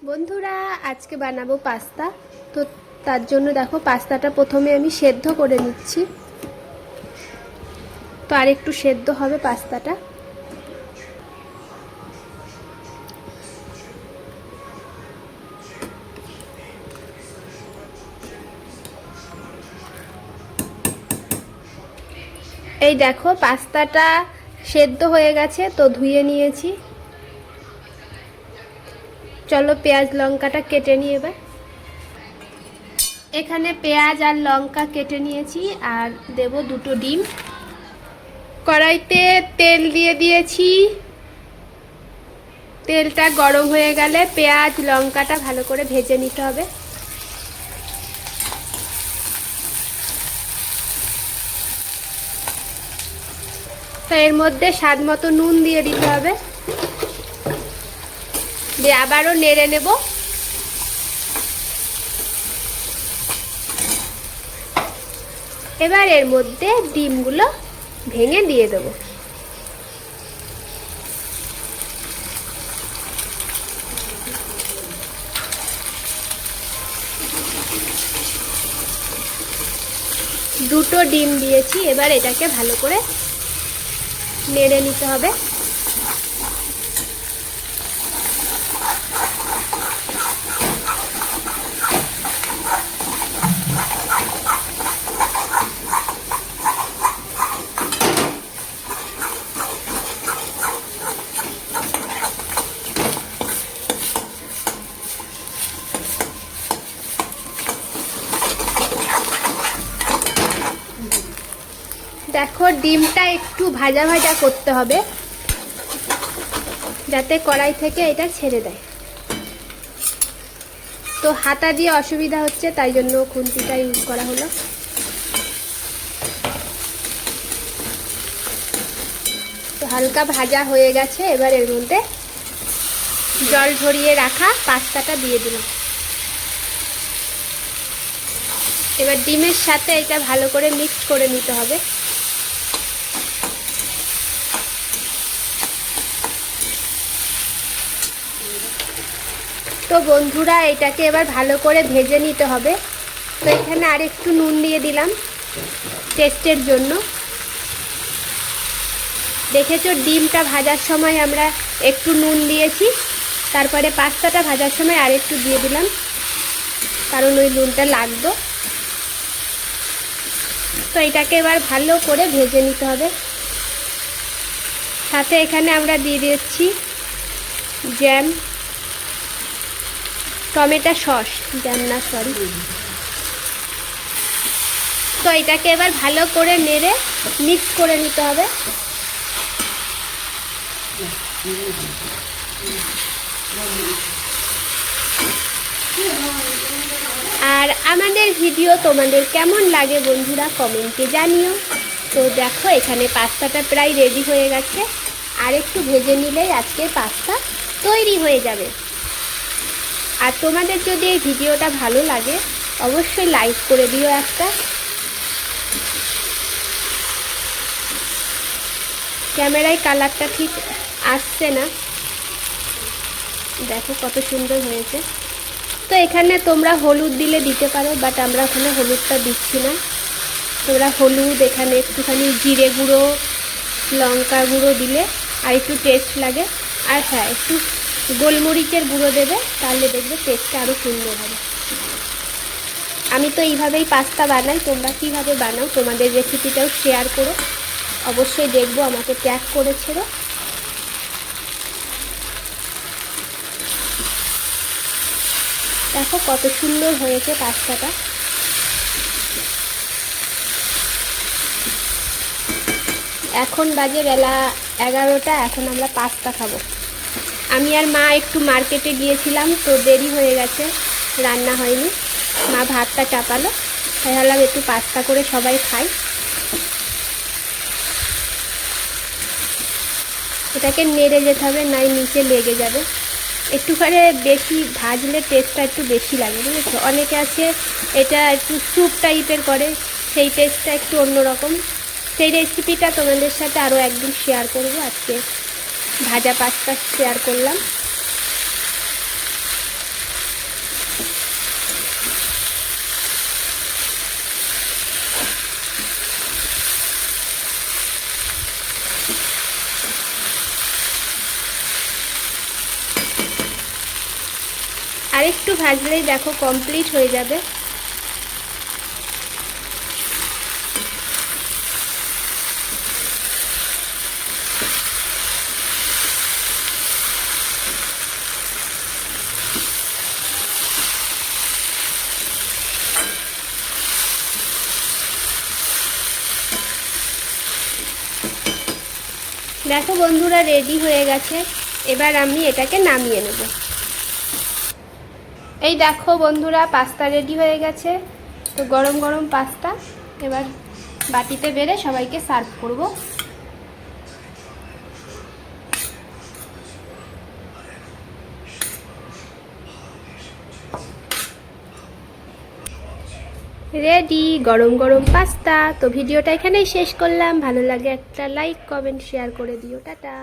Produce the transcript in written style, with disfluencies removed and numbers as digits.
বন্ধুরা আজকে বানাবো পাস্তা। তো তার জন্য দেখো পাস্তাটা প্রথমে আমি সেদ্ধ করে নিচ্ছি। তো আর একটু সেদ্ধ হবে পাস্তাটা। এই দেখো পাস্তাটা সেদ্ধ হয়ে গেছে, তো ধুয়ে নিয়েছি। চলো পেঁয়াজ লঙ্কাটা কেটে নিই এবার। এখানে পেঁয়াজ আর লঙ্কা কেটে নিয়েছি আর দেব দুটো ডিম। কড়াইতে তেল দিয়ে দিয়েছি। তেলটা গরম হয়ে গেলে পেঁয়াজ লঙ্কাটা ভালো করে ভেজে নিতে হবে। তো এর মধ্যে স্বাদ মতো নুন দিয়ে দিতে হবে, দিয়ে আবারও নেড়ে নেব। এবার এর মধ্যে ডিমগুলো ভেঙে দিয়ে দেব। দুটো ডিম দিয়েছি, এবার এটাকে ভালো করে নেড়ে নিতে হবে। দেখো ডিমটা একটু ভাজা ভাজা করতে হবে যাতে কড়াই থেকে এটা ছেড়ে দেয়। তো হাতা দিয়ে অসুবিধা হচ্ছে, তাই জন্য খুন্তিটা ইউজ করা হলো। তো হালকা ভাজা হয়ে গেছে, এবার এর মধ্যে জল ঝরিয়ে রাখা পাস্তাটা দিয়ে দিলাম। এবার ডিমের সাথে এটা ভালো করে মিক্স করে নিতে হবে। তো বন্ধুরা এটাকে এবার ভালো করে ভেজে নিতে হবে। তো এখানে আর একটু নুন দিয়ে দিলাম টেস্টের জন্য। দেখেছো ডিমটা ভাজার সময় আমরা একটু নুন দিয়েছি, তারপরে পাস্তাটা ভাজার সময় আর একটু দিয়ে দিলাম, কারণ ওই নুনটা লাগতো। তো এটাকে এবার ভালো করে ভেজে নিতে হবে। সাথে এখানে আমরা দিয়ে দিচ্ছি জ্যাম, টমেটো সস, জ্যাম না সরি। তো এটাকে এবার ভালো করে নেড়ে মিক্স করে নিতে হবে। আর আমাদের ভিডিও তোমাদের কেমন লাগে বন্ধুরা কমেন্টে জানিও। তো দেখো এখানে পাস্তাটা প্রায় রেডি হয়ে গেছে, আর একটু ভেজে নিলেই আজকে পাস্তা তৈরি হয়ে যাবে। আর তোমাদের যদি এই ভিডিওটা ভালো লাগে অবশ্যই লাইক করে দিও একটা। ক্যামেরায় কালারটা ঠিক আসছে না, দেখো কত সুন্দর হয়েছে। তো এখানে তোমরা হলুদ দিলে দিতে পারো, বাট আমরা ওখানে হলুদটা দিচ্ছি না। তোমরা হলুদ, এখানে একটুখানি জিরে গুঁড়ো, লঙ্কা গুঁড়ো দিলে আর একটু টেস্ট লাগে। আর হ্যাঁ, একটু গোলমরিচের গুঁড়ো দেবে, তাহলে দেখবে টেস্টটা আরও সুন্দর হবে। আমি তো এইভাবেই পাস্তা বানাই, তোমরা কীভাবে বানাও তোমাদের রেসিপিটাও শেয়ার করো, অবশ্যই দেখবো, আমাকে ট্যাগ করেছিল। দেখো কত সুন্দর হয়েছে পাস্তাটা। এখন বাজে বেলা 11টা, এখন আমরা পাস্তা খাবো। আমি আর মা একটু মার্কেটে গিয়েছিলাম, তো দেরি হয়ে গেছে, রান্না হয়নি। মা ভাতটা চাপালো, তাই ভাবলাম একটু পাস্তা করে সবাই খাই। এটাকে নেড়ে যেতে হবে, নাই নিচে লেগে যাবে। একটুখানি বেশি ভাজলে টেস্টটা একটু বেশি লাগে, বুঝেছো? অনেকে আছে এটা একটু স্যুপ টাইপের করে, সেই টেস্টটা একটু অন্যরকম। সেই রেসিপিটা তোমাদের সাথে আরও একদিন শেয়ার করবো। আজকে ভাজা পাস্তা শেয়ার করলাম। আরেকটু ভাজলেই দেখো কমপ্লিট হয়ে যাবে। দেখো বন্ধুরা রেডি হয়ে গেছে, এবার আমি এটাকে নামিয়ে নেব। এই দেখো বন্ধুরা পাস্তা রেডি হয়ে গেছে। তো গরম গরম পাস্তা এবার বাটিতে বেড়ে সবাইকে সার্ভ করব। রেডি গরম গরম পাস্তা। তো ভিডিওটা এখানেই শেষ করলাম। ভালো লাগে একটা লাইক কমেন্ট শেয়ার করে দিও। টাটা।